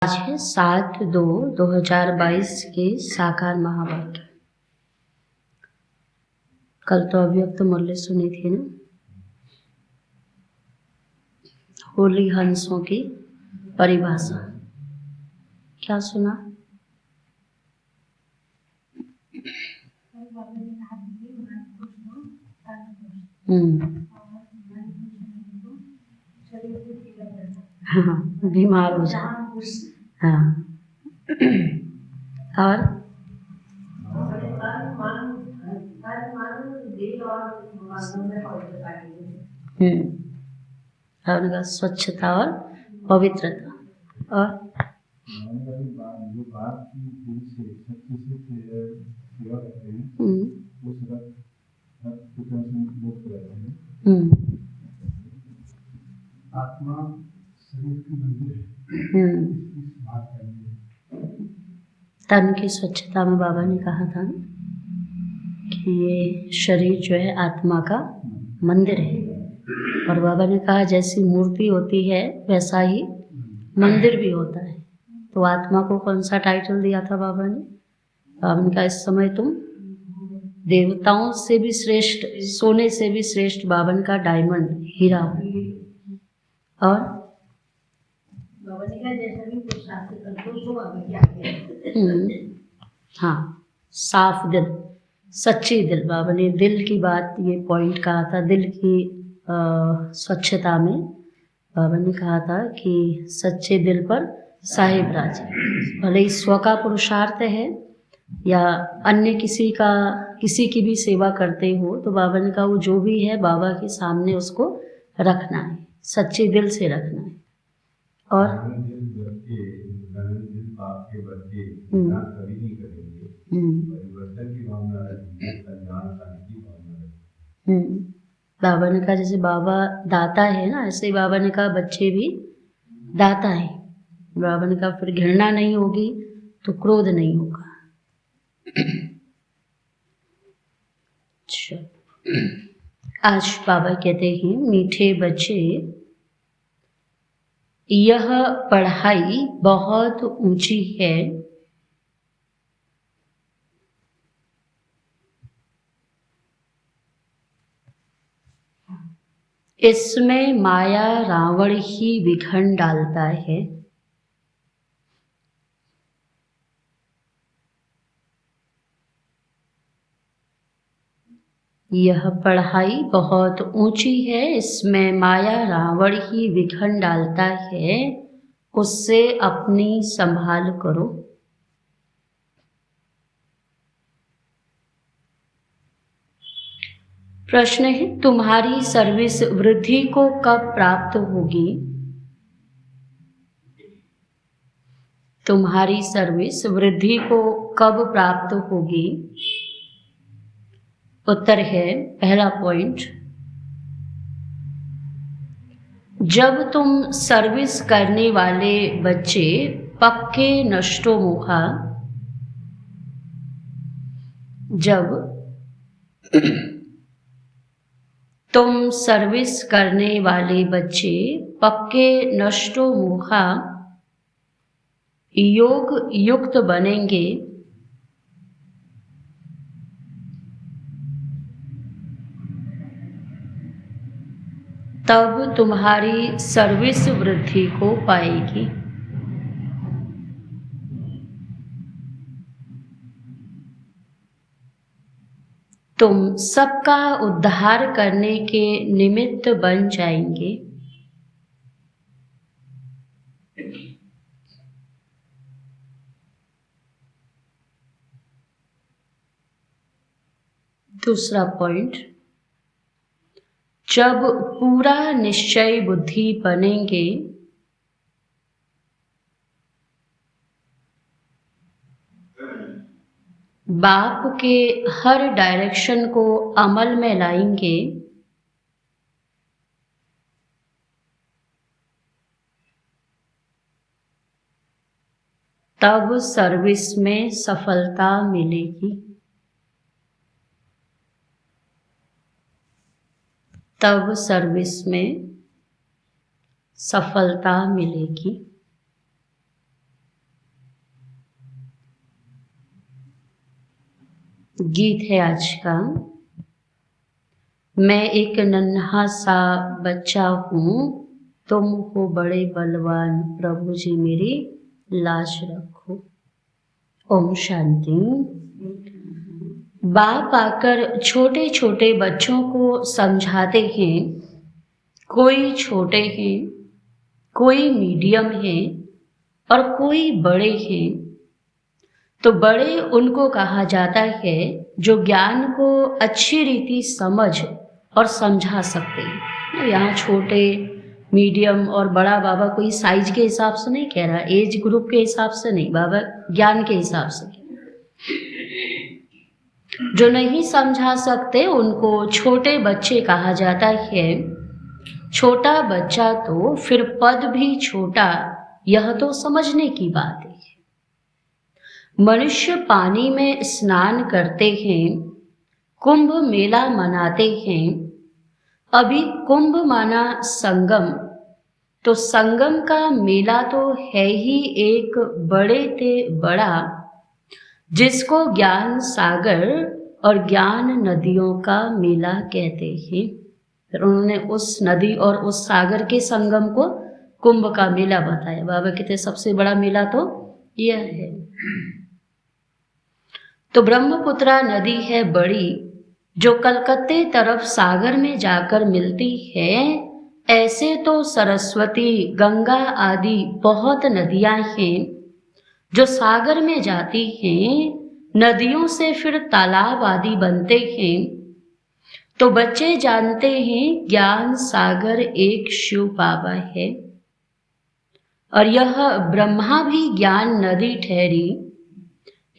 आज है 7/2/2022 के साकार महावाक्य। कल तो अव्यक्त मूल्य सुनी थी ना, होली हंसों की परिभाषा। क्या सुना? हाँ, बीमार हो जाए। हाँ, और उनका स्वच्छता और पवित्रता। और आत्मा शरीर की मंदिर है। तन की स्वच्छता में बाबा ने कहा था कि ये शरीर जो है आत्मा का मंदिर है, और बाबा ने कहा जैसी मूर्ति होती है वैसा ही मंदिर भी होता है। तो आत्मा को कौन सा टाइटल दिया था बाबा ने? बाबा ने कहा इस समय तुम देवताओं से भी श्रेष्ठ, सोने से भी श्रेष्ठ बाबन का डायमंड, हीरा हो। और बाबा ने कहा जैसा भी पुरुषार्थ करते हो बाबा क्या हाँ, साफ दिल, सच्ची दिल। बाबा ने दिल की बात, ये पॉइंट कहा था, दिल की स्वच्छता में बाबा ने कहा था कि सच्चे दिल पर साहिब राज। भले ही स्व का पुरुषार्थ है या अन्य किसी की भी सेवा करते हो, तो बाबा ने कहा वो जो भी है बाबा के सामने उसको रखना है, सच्चे दिल से रखना है। और बाबा ने कहा जैसे बाबा दाता है ना, ऐसे ही बाबा ने कहा बच्चे भी दाता है। बाबा ने कहा फिर घृणा नहीं होगी तो क्रोध नहीं होगा। अच्छा, आज बाबा कहते हैं मीठे बच्चे, यह पढ़ाई बहुत ऊंची है। इसमें माया रावण ही विघन डालता है। यह पढ़ाई बहुत ऊंची है, इसमें माया रावण ही विघन डालता है, उससे अपनी संभाल करो। प्रश्न है तुम्हारी सर्विस वृद्धि को कब प्राप्त होगी? तुम्हारी सर्विस वृद्धि को कब प्राप्त होगी? उत्तर है, पहला पॉइंट, जब तुम सर्विस करने वाले बच्चे पक्के नष्टोमुखा, जब तुम सर्विस करने वाले बच्चे पक्के नष्टोमुखा योग युक्त बनेंगे, तब तुम्हारी सर्विस वृद्धि को पाएगी। तुम सबका उद्धार करने के निमित्त बन जाएंगे। दूसरा पॉइंट, जब पूरा निश्चय बुद्धि बनेंगे, बाप के हर डायरेक्शन को अमल में लाएंगे, तब सर्विस में सफलता मिलेगी। तब सर्विस में सफलता मिलेगी। गीत है आज का। मैं एक नन्हा सा बच्चा हूँ, तुम हो बड़े बलवान, प्रभु जी मेरी लाज रखो। ओम शांति। बाप आकर छोटे छोटे बच्चों को समझाते हैं, कोई छोटे हैं, कोई मीडियम हैं और कोई बड़े हैं। तो बड़े उनको कहा जाता है जो ज्ञान को अच्छी रीति समझ और समझा सकते हैं। यहाँ छोटे, मीडियम और बड़ा बाबा कोई साइज के हिसाब से नहीं कह रहा, एज ग्रुप के हिसाब से नहीं, बाबा ज्ञान के हिसाब से। जो नहीं समझा सकते उनको छोटे बच्चे कहा जाता है। छोटा बच्चा तो फिर पद भी छोटा, यह तो समझने की बात है। मनुष्य पानी में स्नान करते हैं, कुंभ मेला मनाते हैं। अभी कुंभ माना संगम, तो संगम का मेला तो है ही एक बड़े ते बड़ा, जिसको ज्ञान सागर और ज्ञान नदियों का मेला कहते हैं। फिर उन्होंने उस नदी और उस सागर के संगम को कुंभ का मेला बताया। बाबा कहते सबसे बड़ा मेला तो यह है। तो ब्रह्मपुत्रा नदी है बड़ी, जो कलकत्ते तरफ सागर में जाकर मिलती है। ऐसे तो सरस्वती, गंगा आदि बहुत नदियां हैं जो सागर में जाती हैं। नदियों से फिर तालाब आदि बनते हैं। तो बच्चे जानते हैं ज्ञान सागर एक शिव बाबा है और यह ब्रह्मा भी ज्ञान नदी ठहरी।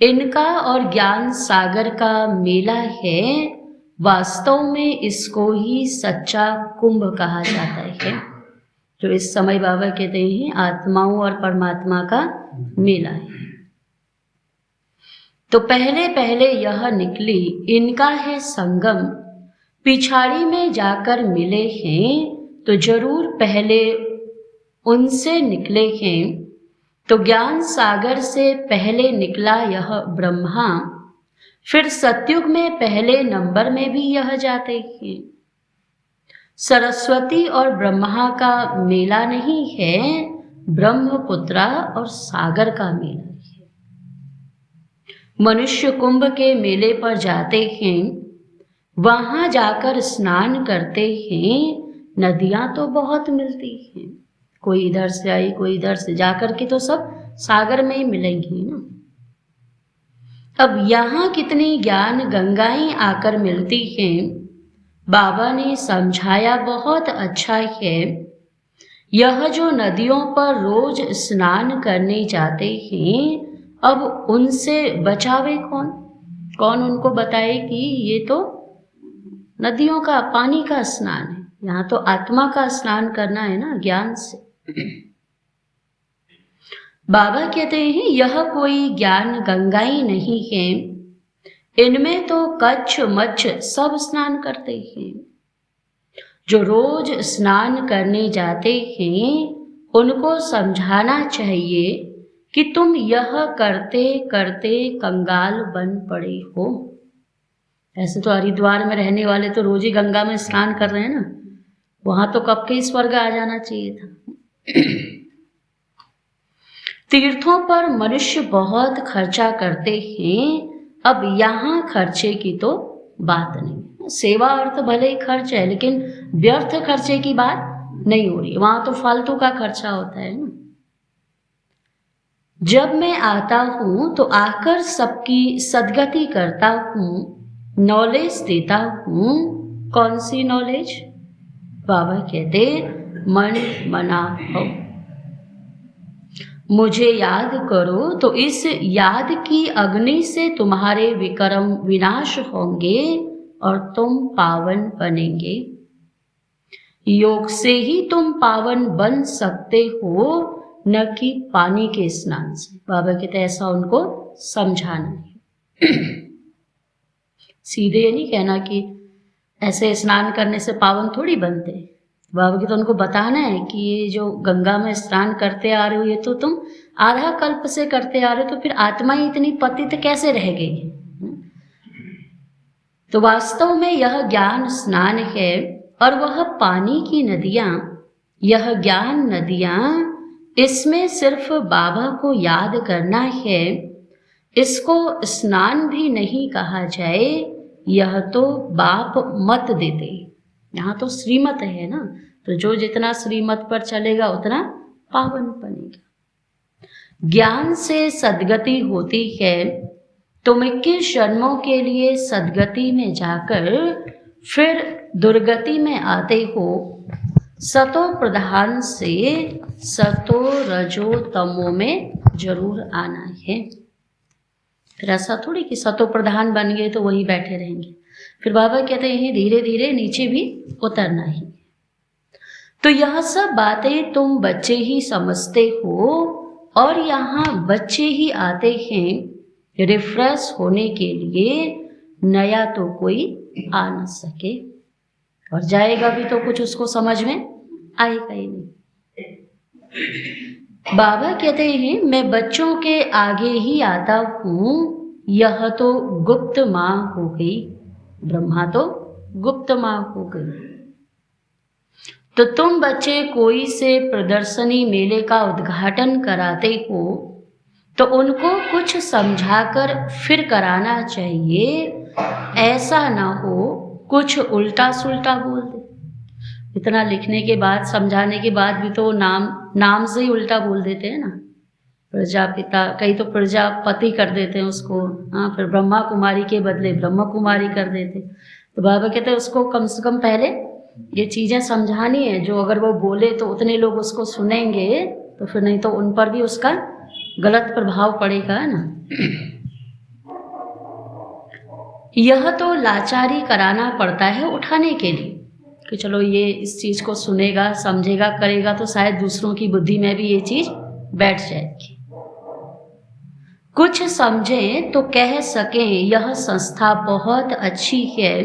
इनका और ज्ञान सागर का मेला है। वास्तव में इसको ही सच्चा कुंभ कहा जाता है, जो इस समय बाबा कहते हैं आत्माओं और परमात्मा का मेला है। तो पहले पहले यह निकली, इनका है संगम। पिछाड़ी में जाकर मिले हैं तो जरूर पहले उनसे निकले हैं। तो ज्ञान सागर से पहले निकला यह ब्रह्मा, फिर सतयुग में पहले नंबर में भी यह जाते हैं। सरस्वती और ब्रह्मा का मेला नहीं है, ब्रह्मपुत्रा और सागर का मेला है। मनुष्य कुंभ के मेले पर जाते हैं, वहां जाकर स्नान करते हैं। नदियां तो बहुत मिलती हैं, कोई इधर से आई, कोई इधर से, जाकर के तो सब सागर में ही मिलेंगी ना। अब यहाँ कितनी ज्ञान गंगाएं आकर मिलती हैं। बाबा ने समझाया बहुत अच्छा है। यह जो नदियों पर रोज स्नान करने जाते हैं, अब उनसे बचावे कौन? कौन उनको बताए कि ये तो नदियों का, पानी का स्नान है, यहाँ तो आत्मा का स्नान करना है ना, ज्ञान से। बाबा कहते हैं यह कोई ज्ञान गंगाई नहीं है, इनमें तो कच्छ मच्छ सब स्नान करते हैं। जो रोज स्नान करने जाते हैं उनको समझाना चाहिए कि तुम यह करते करते कंगाल बन पड़े हो। ऐसे तो हरिद्वार में रहने वाले तो रोज ही गंगा में स्नान कर रहे हैं ना, वहां तो कब के स्वर्ग आ जाना चाहिए था। तीर्थों पर मनुष्य बहुत खर्चा करते हैं। अब यहाँ खर्चे की तो बात नहीं, सेवा अर्थ भले ही खर्च है, लेकिन व्यर्थ खर्चे की बात नहीं हो रही। वहां तो फालतू का खर्चा होता है ना। जब मैं आता हूँ तो आकर सबकी सदगति करता हूँ, नॉलेज देता हूँ। कौन सी नॉलेज? बाबा कहते मन मना हो, मुझे याद करो तो इस याद की अग्नि से तुम्हारे विकर्म विनाश होंगे और तुम पावन बनेंगे। योग से ही तुम पावन बन सकते हो, न कि पानी के स्नान से। बाबा कहते ऐसा उनको समझाना है। सीधे ये नहीं कहना कि ऐसे स्नान करने से पावन थोड़ी बनते। बाबा की तो उनको बताना है कि ये जो गंगा में स्नान करते आ रहे हो, ये तो तुम आधा कल्प से करते आ रहे हो, तो फिर आत्मा ही इतनी पतित कैसे रह गई? तो वास्तव में यह ज्ञान स्नान है और वह पानी की नदियाँ, यह ज्ञान नदियाँ, इसमें सिर्फ बाबा को याद करना है। इसको स्नान भी नहीं कहा जाए, यह तो बाप मत देते। यहाँ तो श्रीमत है ना, तो जो जितना श्रीमत पर चलेगा उतना पावन बनेगा। ज्ञान से सद्गति होती है। तुम 21 जन्मों के लिए सद्गति में जाकर फिर दुर्गति में आते हो। सतो प्रधान से सतो रजो तमो में जरूर आना है। फिर ऐसा थोड़ी कि सतो प्रधान बन गए तो वही बैठे रहेंगे। फिर बाबा कहते हैं धीरे धीरे नीचे भी उतरना ही। तो यह सब बातें तुम बच्चे ही समझते हो और यहाँ बच्चे ही आते हैं रिफ्रेश होने के लिए, नया तो कोई आ न सके और जाएगा भी तो कुछ उसको समझ में आएगा ही नहीं। बाबा कहते हैं मैं बच्चों के आगे ही आता हूँ, यह तो गुप्त माँ हो गई, ब्रह्मा तो गुप्त माँ हो गई। तो तुम बच्चे कोई से प्रदर्शनी मेले का उद्घाटन कराते हो तो उनको कुछ समझाकर फिर कराना चाहिए, ऐसा ना हो कुछ उल्टा सुल्टा बोल दे। इतना लिखने के बाद, समझाने के बाद भी तो नाम से ही उल्टा बोल देते हैं ना। प्रजापिता, कई तो प्रजापति कर देते हैं उसको, हाँ, फिर ब्रह्मा कुमारी के बदले ब्रह्म कुमारी कर देते। तो बाबा कहते हैं उसको कम से कम पहले ये चीज़ें समझानी है, जो अगर वो बोले तो उतने लोग उसको सुनेंगे, तो फिर नहीं तो उन पर भी उसका गलत प्रभाव पड़ेगा ना। यह तो लाचारी कराना पड़ता है उठाने के लिए कि चलो ये इस चीज़ को सुनेगा, समझेगा, करेगा तो शायद दूसरों की बुद्धि में भी ये चीज़ बैठ जाएगी। कुछ समझें तो कह सकें यह संस्था बहुत अच्छी है,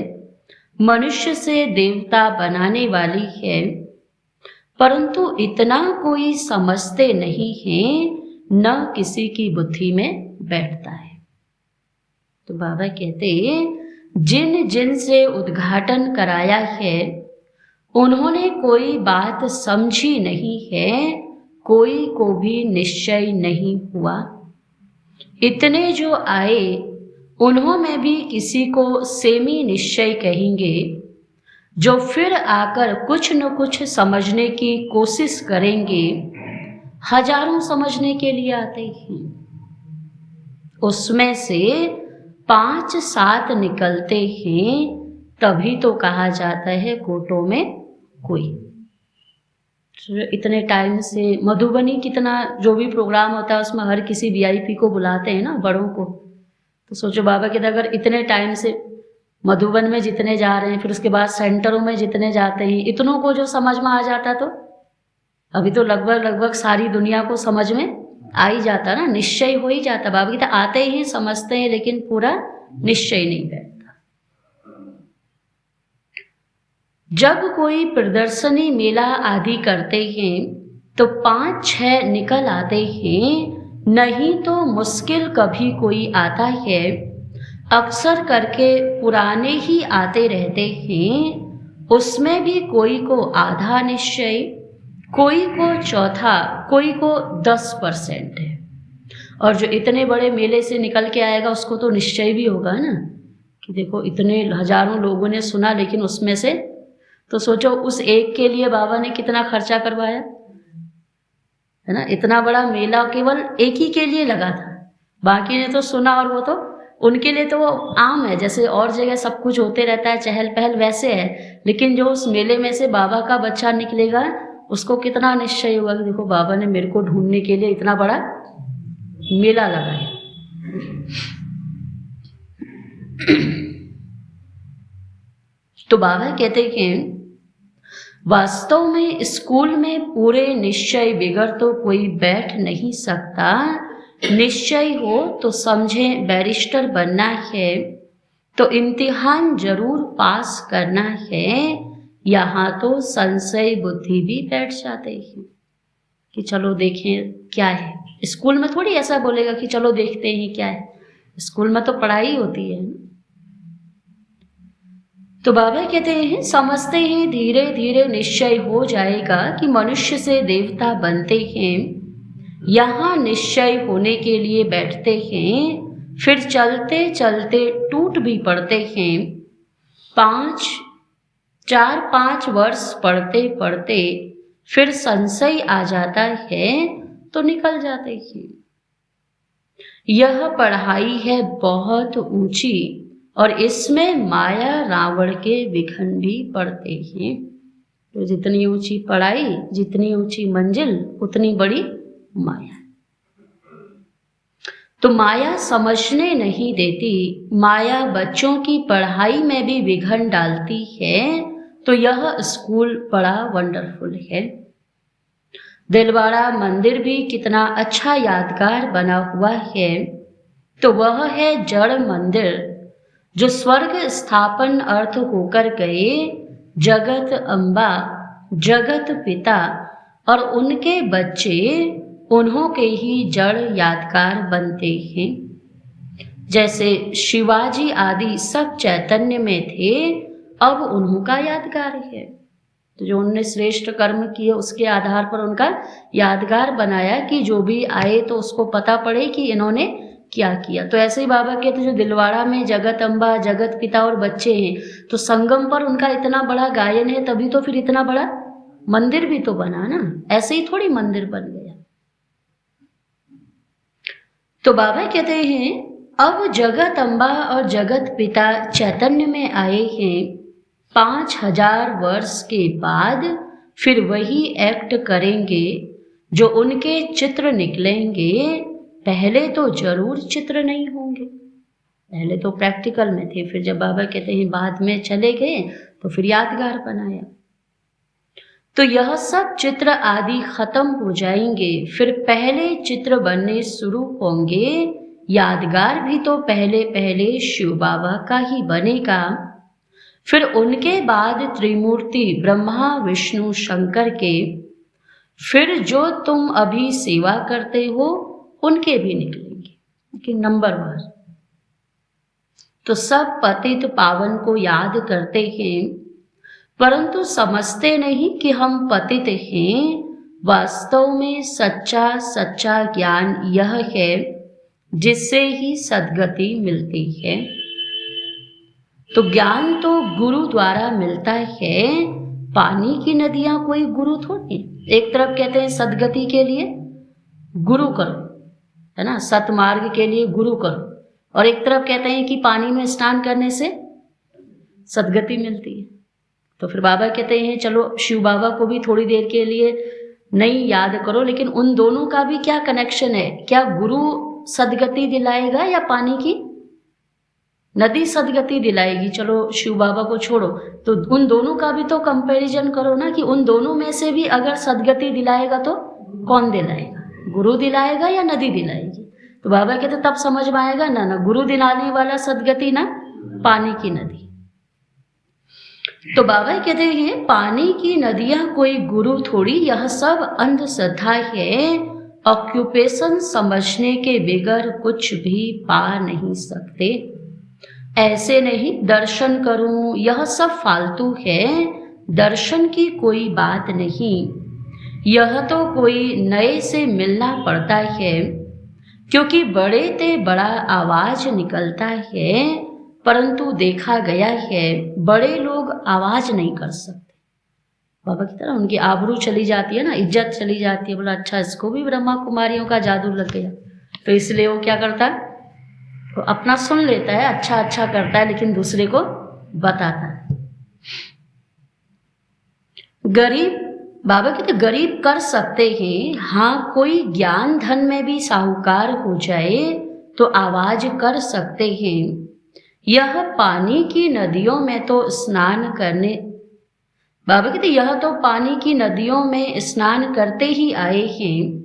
मनुष्य से देवता बनाने वाली है, परंतु इतना कोई समझते नहीं है, न किसी की बुद्धि में बैठता है। तो बाबा कहते जिन जिन से उद्घाटन कराया है उन्होंने कोई बात समझी नहीं है, कोई को भी निश्चय नहीं हुआ। इतने जो आए उन्होंने भी किसी को सेमी निश्चय कहेंगे, जो फिर आकर कुछ न कुछ समझने की कोशिश करेंगे। हजारों समझने के लिए आते हैं, उसमें से 5-7 निकलते हैं, तभी तो कहा जाता है कोटों में कोई। इतने टाइम से मधुबनी कितना जो भी प्रोग्राम होता है उसमें हर किसी VIP को बुलाते हैं ना, बड़ों को। तो सोचो बाबा कहते अगर इतने टाइम से मधुबन में जितने जा रहे हैं, फिर उसके बाद सेंटरों में जितने जाते हैं, इतनों को जो समझ में आ जाता, तो अभी तो लगभग सारी दुनिया को समझ में आ ही जाता ना, निश्चय हो ही जाता। बाबा कहते आते ही समझते हैं लेकिन पूरा निश्चय नहीं बैठता। जब कोई प्रदर्शनी मेला आदि करते हैं तो 5-6 निकल आते हैं, नहीं तो मुश्किल कभी कोई आता है। अक्सर करके पुराने ही आते रहते हैं, उसमें भी कोई को आधा निश्चय, कोई को चौथा, कोई को 10% है। और जो इतने बड़े मेले से निकल के आएगा उसको तो निश्चय भी होगा ना कि देखो इतने हजारों लोगों ने सुना, लेकिन उसमें से तो सोचो उस एक के लिए बाबा ने कितना खर्चा करवाया है ना। इतना बड़ा मेला केवल एक ही के लिए लगा था, बाकी ने तो सुना, और वो तो उनके लिए तो वो आम है, जैसे और जगह सब कुछ होते रहता है, चहल पहल वैसे है। लेकिन जो उस मेले में से बाबा का बच्चा निकलेगा उसको कितना निश्चय होगा कि देखो बाबा ने मेरे को ढूंढने के लिए इतना बड़ा मेला लगाया। तो बाबा कहते हैं वास्तव में स्कूल में पूरे निश्चय बिगड़ तो कोई बैठ नहीं सकता। निश्चय हो तो समझें बैरिस्टर बनना है तो इम्तिहान जरूर पास करना है। यहाँ तो संशय बुद्धि भी बैठ जाते हैं कि चलो देखें क्या है। स्कूल में थोड़ी ऐसा बोलेगा कि चलो देखते हैं क्या है, स्कूल में तो पढ़ाई होती है। तो बाबा कहते हैं समझते हैं धीरे धीरे निश्चय हो जाएगा कि मनुष्य से देवता बनते हैं, यहाँ निश्चय होने के लिए बैठते हैं, फिर चलते चलते टूट भी पड़ते हैं। 4-5 वर्ष पढ़ते पढ़ते फिर संशय आ जाता है तो निकल जाते हैं। यह पढ़ाई है बहुत ऊंची और इसमें माया रावण के विघ्न भी पड़ते हैं। तो जितनी ऊंची पढ़ाई, जितनी ऊंची मंजिल, उतनी बड़ी माया। तो माया समझने नहीं देती, माया बच्चों की पढ़ाई में भी विघ्न डालती है। तो यह स्कूल बड़ा वंडरफुल है। दिलवाड़ा मंदिर भी कितना अच्छा यादगार बना हुआ है। तो वह है जड़ मंदिर जो स्वर्ग स्थापन अर्थ होकर गए जगत अम्बा, जगत पिता और उनके बच्चे उन्हों के ही जड़ यादगार बनते हैं। जैसे शिवाजी आदि सब चैतन्य में थे, अब उन्हों का यादगार है। तो जो उन्होंने श्रेष्ठ कर्म किए उसके आधार पर उनका यादगार बनाया कि जो भी आए तो उसको पता पड़े कि इन्होंने क्या किया। तो ऐसे ही बाबा कहते जो दिलवाड़ा में जगत अम्बा, जगत पिता और बच्चे हैं, तो संगम पर उनका इतना बड़ा गायन है, तभी तो फिर इतना बड़ा मंदिर भी तो बना ना, ऐसे ही थोड़ी मंदिर बन गया। तो बाबा कहते हैं अब जगत अम्बा और जगत पिता चैतन्य में आए हैं। 5000 वर्ष के बाद फिर वही एक्ट करेंगे जो उनके चित्र निकलेंगे। पहले तो जरूर चित्र नहीं होंगे, पहले तो प्रैक्टिकल में थे, फिर जब बाबा कहते हैं बाद में चले गए तो फिर यादगार बनाया। तो यह सब चित्र आदि खत्म हो जाएंगे, फिर पहले चित्र बनने शुरू होंगे। यादगार भी तो पहले पहले शिव बाबा का ही बनेगा। फिर उनके बाद त्रिमूर्ति ब्रह्मा विष्णु शंकर के, फिर जो तुम अभी सेवा करते हो उनके भी निकलेंगे कि नंबरवार। तो सब पतित पावन को याद करते हैं, परंतु समझते नहीं कि हम पतित हैं। वास्तव में सच्चा सच्चा ज्ञान यह है जिससे ही सद्गति मिलती है। तो ज्ञान तो गुरु द्वारा मिलता है, पानी की नदियां कोई गुरु थोड़ी। एक तरफ कहते हैं सद्गति के लिए गुरु करो, है ना, सतमार्ग के लिए गुरु करो, और एक तरफ कहते हैं कि पानी में स्नान करने से सद्गति मिलती है। तो फिर बाबा कहते हैं चलो शिव बाबा को भी थोड़ी देर के लिए नहीं याद करो, लेकिन उन दोनों का भी क्या कनेक्शन है? क्या गुरु सद्गति दिलाएगा या पानी की नदी सद्गति दिलाएगी? चलो शिव बाबा को छोड़ो, तो उन दोनों का भी तो कंपैरिजन करो ना, कि उन दोनों में से भी अगर सद्गति दिलाएगा तो कौन दिलाएगा, गुरु दिलाएगा या नदी दिलाएगी? तो बाबा कहते तब समझ में आएगा ना गुरु दिलाने वाला सद्गति, ना पानी की नदी। तो बाबा कहते हैं पानी की नदियां कोई गुरु थोड़ी, यह सब अंधश्रद्धा है। ऑक्यूपेशन समझने के बगैर कुछ भी पा नहीं सकते। ऐसे नहीं दर्शन करूं, यह सब फालतू है, दर्शन की कोई बात नहीं। यह तो कोई नए से मिलना पड़ता है, क्योंकि बड़े ते बड़ा आवाज निकलता है, परंतु देखा गया है बड़े लोग आवाज नहीं कर सकते। बाबा की तरह उनकी आबरू चली जाती है ना, इज्जत चली जाती है। बोला अच्छा इसको भी ब्रह्मा कुमारियों का जादू लग गया, तो इसलिए वो क्या करता है, वो अपना सुन लेता है, अच्छा अच्छा करता है, लेकिन दूसरे को बताता है। गरीब, बाबा कहते गरीब कर सकते हैं, हाँ कोई ज्ञान धन में भी साहूकार हो जाए तो आवाज कर सकते हैं। यह पानी की नदियों में तो स्नान करने, बाबा कहते यह तो पानी की नदियों में स्नान करते ही आए हैं,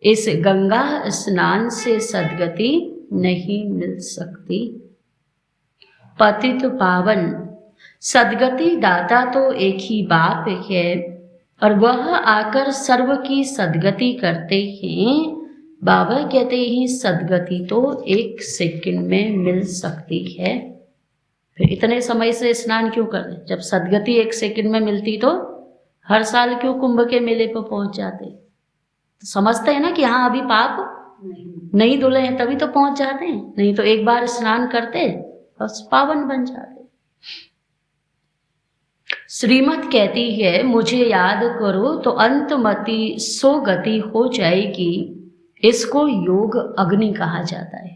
इस गंगा स्नान से सद्गति नहीं मिल सकती। पतित पावन सद्गति दाता तो एक ही बाप है, और वह आकर सर्व की सद्गति करते हैं। बाबा कहते हैं सद्गति तो 1 सेकंड में मिल सकती है। फिर इतने समय से स्नान क्यों कर रहे? जब सदगति 1 सेकंड में मिलती तो हर साल क्यों कुंभ के मेले पर पहुंच जाते? तो समझते हैं ना कि हाँ अभी पाप नहीं धुले हैं, तभी तो पहुंच जाते हैं, नहीं तो एक बार स्नान करते बस पावन बन जाते। श्रीमत कहती है मुझे याद करो तो अंतमति सो गति हो जाएगी, इसको योग अग्नि कहा जाता है।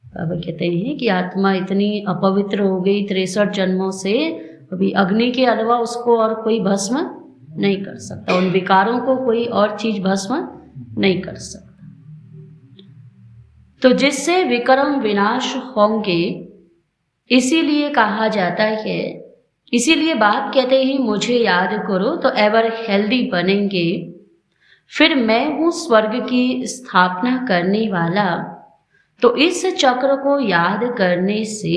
बाबा कहते हैं कि आत्मा इतनी अपवित्र हो गई 63 जन्मों से, अभी अग्नि के अलावा उसको और कोई भस्म नहीं कर सकता, उन विकारों को कोई और चीज भस्म नहीं कर सकता। तो जिससे विक्रम विनाश होंगे, इसीलिए कहा जाता है, इसीलिए बाप कहते हैं मुझे याद करो तो एवर हेल्दी बनेंगे। फिर मैं हूं स्वर्ग की स्थापना करने वाला, तो इस चक्र को याद करने से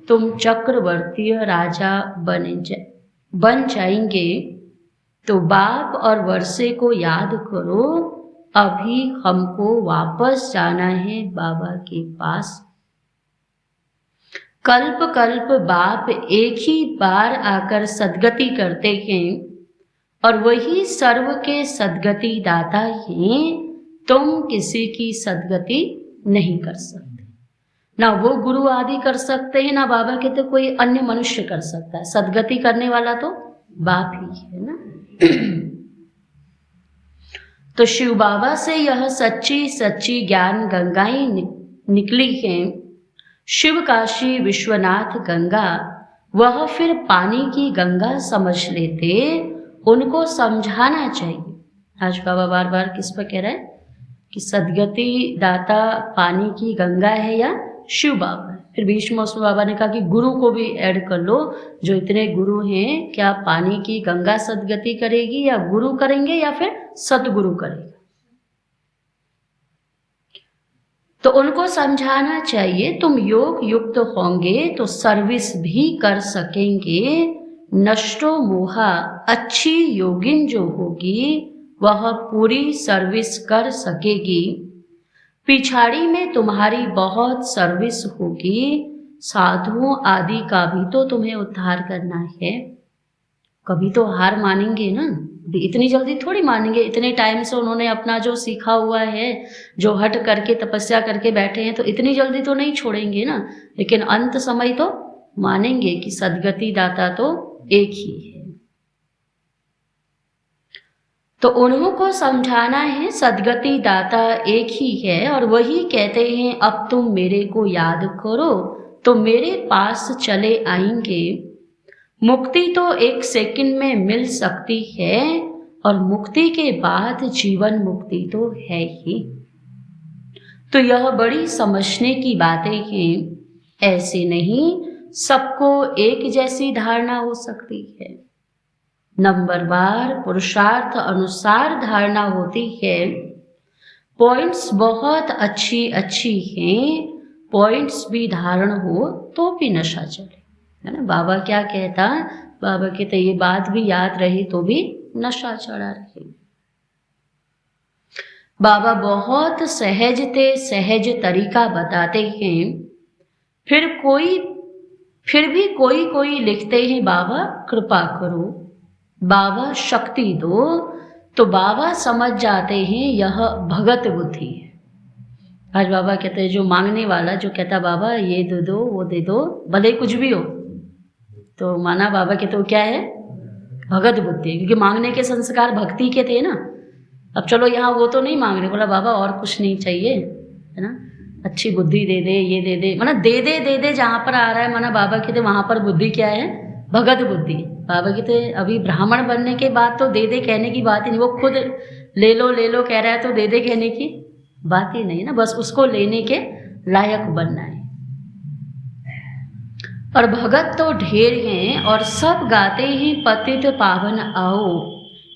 तुम चक्रवर्तीय राजा बन जाएंगे। तो बाप और वर्षे को याद करो, अभी हमको वापस जाना है बाबा के पास। कल्प कल्प बाप एक ही बार आकर सद्गति करते हैं और वही सर्व के सद्गति दाता हैं। तुम किसी की सद्गति नहीं कर सकते, ना वो गुरु आदि कर सकते हैं, ना बाबा के तो कोई अन्य मनुष्य कर सकता है। सद्गति करने वाला तो बाप ही है ना। तो शिव बाबा से यह सच्ची सच्ची ज्ञान गंगाएं निकली हैं। शिव काशी विश्वनाथ गंगा, वह फिर पानी की गंगा समझ लेते, उनको समझाना चाहिए। आज बाबा बार बार किस पर कह रहा है कि सद्गति दाता पानी की गंगा है या शिव बाबा है। फिर बीच में उसमें बाबा ने कहा कि गुरु को भी ऐड कर लो, जो इतने गुरु हैं, क्या पानी की गंगा सद्गति करेगी या गुरु करेंगे या फिर सतगुरु करेगा। तो उनको समझाना चाहिए तुम योग युक्त होंगे तो सर्विस भी कर सकेंगे। नष्टो मोहा, अच्छी योगिन जो होगी वह पूरी सर्विस कर सकेगी। पिछाड़ी में तुम्हारी बहुत सर्विस होगी, साधुओं आदि का भी तो तुम्हें उद्धार करना है। कभी तो हार मानेंगे ना, इतनी जल्दी थोड़ी मानेंगे। इतने टाइम से उन्होंने अपना जो सीखा हुआ है, जो हट करके तपस्या करके बैठे हैं, तो इतनी जल्दी तो नहीं छोड़ेंगे ना। लेकिन अंत समय तो मानेंगे कि सद्गति दाता तो एक ही है। तो उन्हों को समझाना है सद्गति दाता एक ही है, और वही कहते हैं अब तुम मेरे को याद करो तो मेरे पास चले आएंगे। मुक्ति तो 1 सेकंड में मिल सकती है, और मुक्ति के बाद जीवन मुक्ति तो है ही। तो यह बड़ी समझने की बातें हैं। ऐसे नहीं सबको एक जैसी धारणा हो सकती है, नंबरवार पुरुषार्थ अनुसार धारणा होती है। पॉइंट्स बहुत अच्छी अच्छी हैं, पॉइंट्स भी धारण हो तो भी नशा चले, है ना। बाबा क्या कहता, बाबा कहते ये बात भी याद रही तो भी नशा चढ़ा रहे। बाबा बहुत सहज तरीका बताते हैं। फिर भी कोई लिखते हैं बाबा कृपा करो, बाबा शक्ति दो, तो बाबा समझ जाते हैं यह भगत बुद्धि है। आज बाबा कहते हैं जो मांगने वाला जो कहता बाबा ये दे दो वो दे दो, भले कुछ भी हो, तो माना बाबा के तो क्या है भगत बुद्धि, क्योंकि मांगने के संस्कार भक्ति के थे ना। अब चलो यहाँ वो तो नहीं मांग रहे, बोला बाबा और कुछ नहीं चाहिए, है ना, अच्छी बुद्धि दे दे, ये दे दे, माना दे दे जहाँ पर आ रहा है, माना बाबा कहते वहाँ पर बुद्धि क्या है भगत बुद्धि। बाबा कहते अभी ब्राह्मण बनने के बाद तो दे दे कहने की बात ही नहीं, वो खुद ले लो कह रहा है, तो दे दे कहने की बात ही नहीं ना, बस उसको लेने के लायक बनना है। और भगत तो ढेर हैं और सब गाते हैं पतित पावन आओ,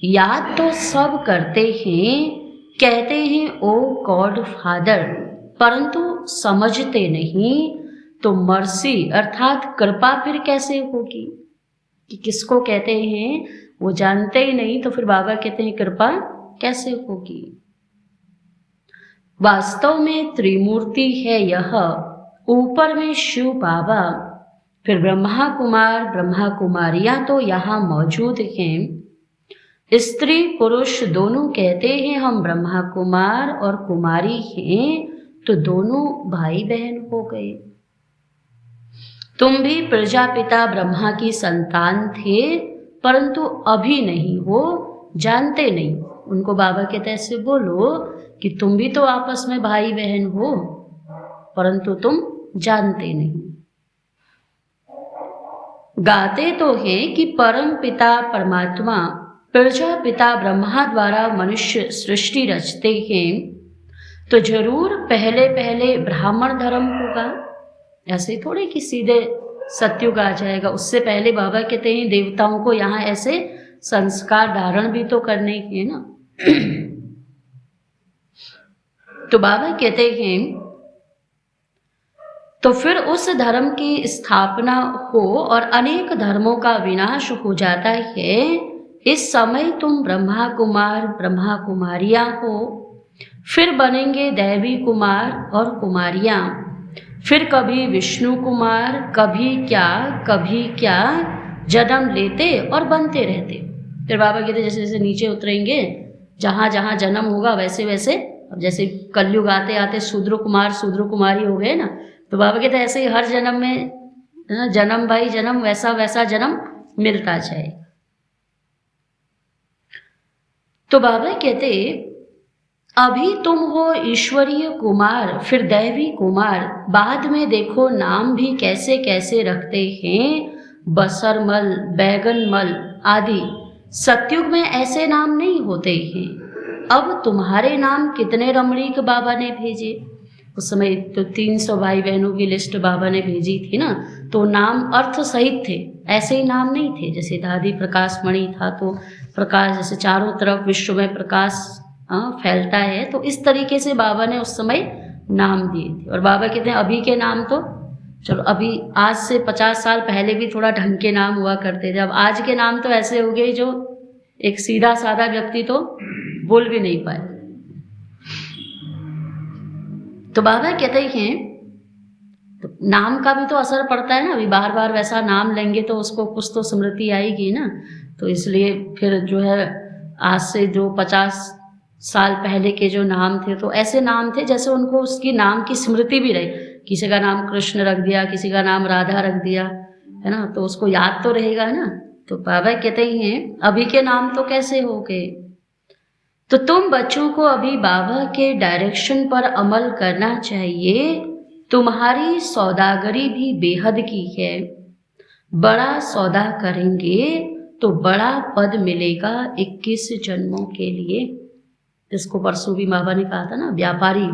याद तो सब करते हैं, कहते हैं ओ गॉड फादर, परंतु समझते नहीं। तो मर्सी अर्थात कृपा फिर कैसे होगी, कि किसको कहते हैं वो जानते ही नहीं, तो फिर बाबा कहते हैं कृपा कैसे होगी। वास्तव में त्रिमूर्ति है यह, ऊपर में शिव बाबा, फिर ब्रह्मा कुमारियां तो यहाँ मौजूद हैं। स्त्री पुरुष दोनों कहते हैं हम ब्रह्मा कुमार और कुमारी हैं, तो दोनों भाई बहन हो गए। तुम भी प्रजापिता ब्रह्मा की संतान थे, परंतु अभी नहीं हो, जानते नहीं। उनको बाबा कहते ऐसे बोलो कि तुम भी तो आपस में भाई बहन हो, परंतु तुम जानते नहीं। गाते तो हैं कि परम पिता परमात्मा प्रजापिता ब्रह्मा द्वारा मनुष्य सृष्टि रचते हैं, तो जरूर पहले पहले ब्राह्मण धर्म होगा। ऐसे थोड़े कि सीधे सतयुग आ जाएगा। उससे पहले बाबा कहते हैं देवताओं को यहाँ ऐसे संस्कार धारण भी तो करने के ना। तो बाबा कहते हैं तो फिर उस धर्म की स्थापना हो और अनेक धर्मों का विनाश हो जाता है। इस समय तुम ब्रह्मा कुमारियां हो, फिर बनेंगे दैवी कुमार और कुमारियां, फिर कभी विष्णु कुमार, कभी क्या जन्म लेते और बनते रहते। फिर बाबा कहते जैसे जैसे नीचे उतरेंगे, जहाँ जहाँ जन्म होगा वैसे वैसे, अब जैसे कलयुग आते आते शूद्र कुमारी हो गए ना, तो बाबा कहते ऐसे ही हर जन्म में जन्म भाई जन्म वैसा वैसा जन्म मिलता जाए। तो बाबा कहते अभी तुम हो ईश्वरीय कुमार, फिर दैवी कुमार, बाद में देखो नाम भी कैसे कैसे रखते हैं, बसरमल, बैगनमल आदि। सतयुग में ऐसे नाम नहीं होते हैं। अब तुम्हारे नाम कितने रमणीक बाबा ने भेजे। उस समय तो 300 भाई बहनों की लिस्ट बाबा ने भेजी थी ना, तो नाम अर्थ सहित थे, ऐसे ही नाम नहीं थे। जैसे दादी प्रकाश मणि था तो प्रकाश, जैसे चारों तरफ विश्व में प्रकाश फैलता है, तो इस तरीके से बाबा ने उस समय नाम दिए थे। और बाबा कहते हैं अभी के नाम तो चलो अभी आज से 50 साल पहले भी थोड़ा ढंग के नाम हुआ करते थे। अब आज के नाम तो ऐसे हो गए जो एक सीधा साधा व्यक्ति तो बोल भी नहीं पाए। तो बाबा कहते हैं तो नाम का भी तो असर पड़ता है ना। अभी बार बार वैसा नाम लेंगे तो उसको कुछ तो स्मृति आएगी ना। तो इसलिए फिर जो है आज से जो 50 साल पहले के जो नाम थे तो ऐसे नाम थे जैसे उनको उसकी नाम की स्मृति भी रही। किसी का नाम कृष्ण रख दिया, किसी का नाम राधा रख दिया, है ना, तो उसको याद तो रहेगा ना। तो बाबा कहते हैं अभी के नाम तो कैसे हो गए। तो तुम बच्चों को अभी बाबा के डायरेक्शन पर अमल करना चाहिए। तुम्हारी सौदागरी भी बेहद की है। बड़ा सौदा करेंगे तो बड़ा पद मिलेगा 21 जन्मों के लिए। इसको परसों भी बाबा ने कहा था ना, व्यापारी।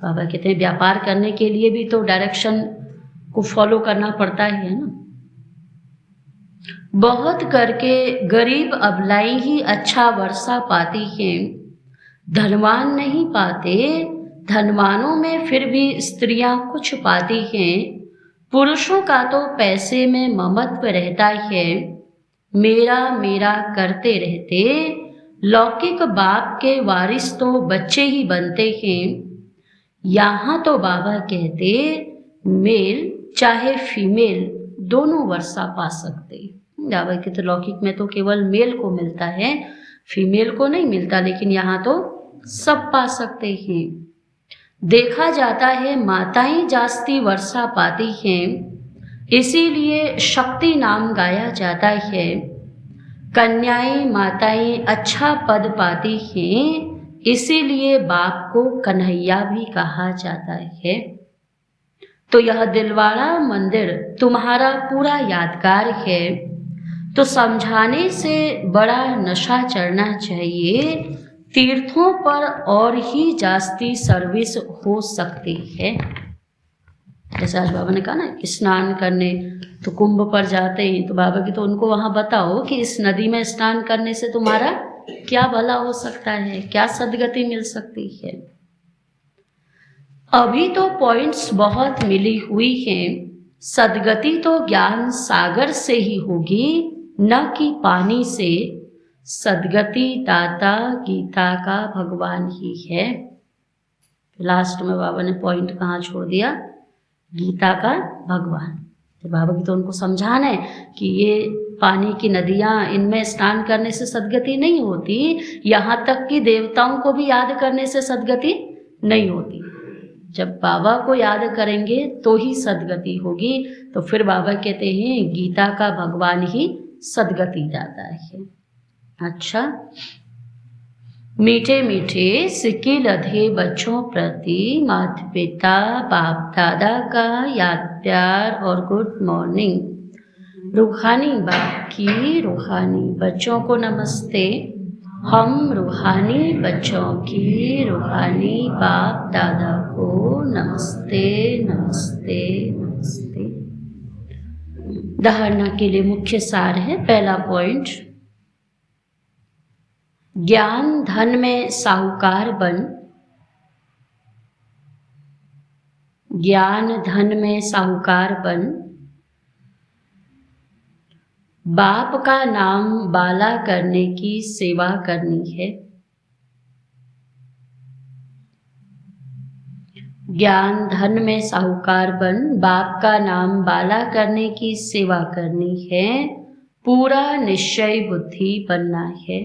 बाबा कहते हैं व्यापार करने के लिए भी तो डायरेक्शन को फॉलो करना पड़ता है ना। बहुत करके गरीब अबलाई ही अच्छा वर्षा पाती हैं, धनवान नहीं पाते। धनवानों में फिर भी स्त्रियां कुछ पाती हैं। पुरुषों का तो पैसे में ममत्व रहता है, मेरा मेरा करते रहते। लौकिक बाप के वारिस तो बच्चे ही बनते हैं। यहाँ तो बाबा कहते मेल चाहे फीमेल दोनों वर्षा पा सकते। बाबा के तो लौकिक में तो केवल मेल को मिलता है, फीमेल को नहीं मिलता, लेकिन यहाँ तो सब पा सकते हैं। देखा जाता है माताएं जास्ती वर्षा पाती हैं, इसीलिए शक्ति नाम गाया जाता है। कन्याएं माताएं अच्छा पद पाती हैं, इसीलिए बाप को कन्हैया भी कहा जाता है। तो यह दिलवाड़ा मंदिर तुम्हारा पूरा यादगार है, तो समझाने से बड़ा नशा चढ़ना चाहिए। तीर्थों पर और ही जास्ती सर्विस हो सकती है। जैसे आज बाबा ने कहा ना स्नान करने, तो कुंभ पर जाते हैं तो बाबा की तो उनको वहाँ बताओ कि इस नदी में स्नान करने से तुम्हारा क्या भला हो सकता है, क्या सद्गति मिल सकती है। अभी तो पॉइंट्स बहुत मिली हुई हैं। सद्गति तो ज्ञान सागर से ही होगी, न कि पानी से। सद्गति दाता गीता का भगवान ही है। लास्ट में बाबा ने पॉइंट कहाँ छोड़ दिया, गीता का भगवान। तो बाबा की तो उनको समझाना है कि ये पानी की नदियाँ, इनमें स्नान करने से सद्गति नहीं होती, यहाँ तक कि देवताओं को भी याद करने से सद्गति नहीं होती। जब बाबा को याद करेंगे तो ही सद्गति होगी। तो फिर बाबा कहते हैं गीता का भगवान ही सद्गति दाता है। अच्छा, मीठे मीठे सिक्के लधे बच्चों प्रति माता पिता बाप दादा का याद प्यार और गुड मॉर्निंग। रूहानी बाप की रूहानी बच्चों को नमस्ते। हम रूहानी बच्चों की रूहानी बाप दादा को नमस्ते नमस्ते नमस्ते। धारणा के लिए मुख्य सार है। पहला पॉइंट, ज्ञान धन में साहूकार बन। ज्ञान धन में साहूकार बन, बाप का नाम बाला करने की सेवा करनी है। ज्ञान धन में साहूकार बन, बाप का नाम बाला करने की सेवा करनी है। पूरा निश्चय बुद्धि बनना है।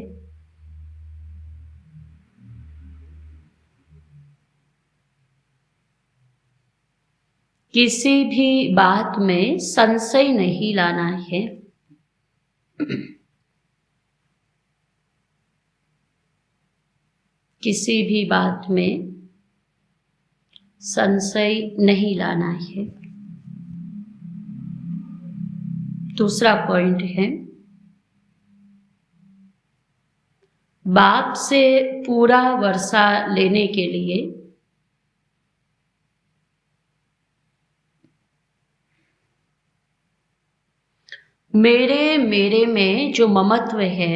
किसी भी बात में संशय नहीं लाना है। किसी भी बात में संशय नहीं लाना है। दूसरा पॉइंट है, बाप से पूरा वर्षा लेने के लिए मेरे में जो ममत्व है,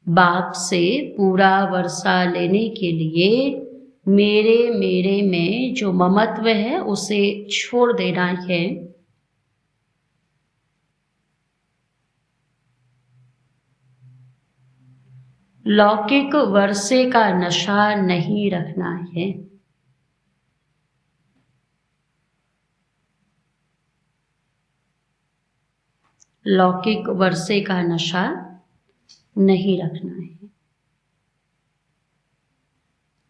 बाप से पूरा वर्षा लेने के लिए मेरे में जो ममत्व है उसे छोड़ देना है। लौकिक वर्षे का नशा नहीं रखना है। लौकिक वर्षे का नशा नहीं रखना है।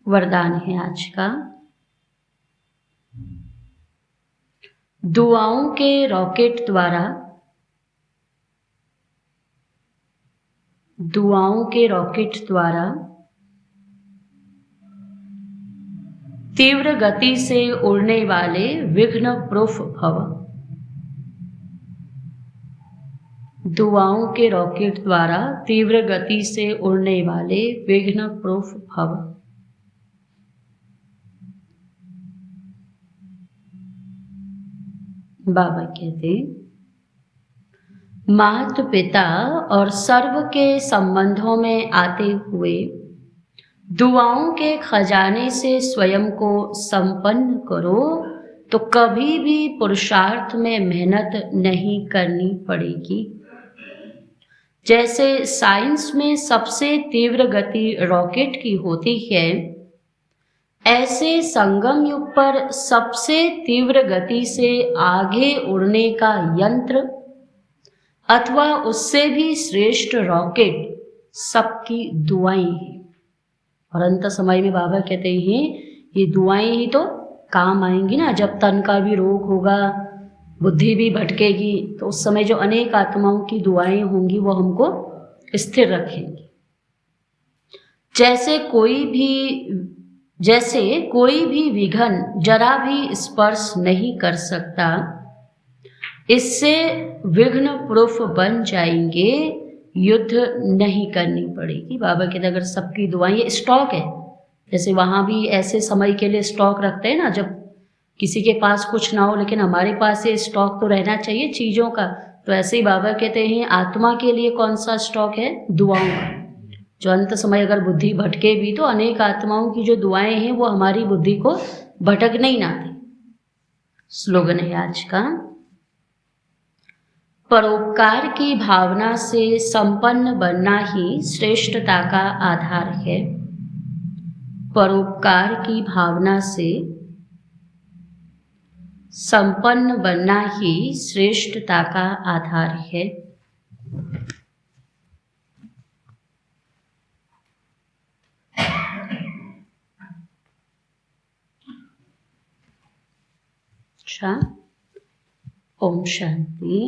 वरदान है आज का, दुआओं के रॉकेट द्वारा, दुआओं के रॉकेट द्वारा तीव्र गति से उड़ने वाले विघ्न प्रूफ भव। दुआओं के रॉकेट द्वारा तीव्र गति से उड़ने वाले विघ्न प्रूफ भव। बाबा कहते, माता पिता और सर्व के संबंधों में आते हुए दुआओं के खजाने से स्वयं को संपन्न करो तो कभी भी पुरुषार्थ में मेहनत नहीं करनी पड़ेगी। जैसे साइंस में सबसे तीव्र गति रॉकेट की होती है, ऐसे संगम युग पर सबसे तीव्र गति से आगे उड़ने का यंत्र अथवा उससे भी श्रेष्ठ रॉकेट सबकी दुआएं हैं। और अंत समय में बाबा कहते हैं ये दुआएं ही तो काम आएंगी ना। जब तन का भी रोग होगा, बुद्धि भी भटकेगी, तो उस समय जो अनेक आत्माओं की दुआएं होंगी वो हमको स्थिर रखेंगी। जैसे कोई भी विघ्न जरा भी स्पर्श नहीं कर सकता, इससे विघ्न प्रूफ बन जाएंगे, युद्ध नहीं करनी पड़ेगी। बाबा कहते अगर सबकी दुआएं, ये स्टॉक है, जैसे वहाँ भी ऐसे समय के लिए स्टॉक रखते हैं ना, जब किसी के पास कुछ ना हो लेकिन हमारे पास ये स्टॉक तो रहना चाहिए चीज़ों का। तो ऐसे ही बाबा कहते हैं आत्मा के लिए कौन सा स्टॉक है? दुआओं का। जो अंत समय अगर बुद्धि भटके भी तो अनेक आत्माओं की जो दुआएं हैं वो हमारी बुद्धि को भटकने ही ना दें। स्लोगन है आज का, परोपकार की भावना से संपन्न बनना ही श्रेष्ठता का आधार है। परोपकार की भावना से संपन्न बनना ही श्रेष्ठता का आधार है। अच्छा, ओम शांति।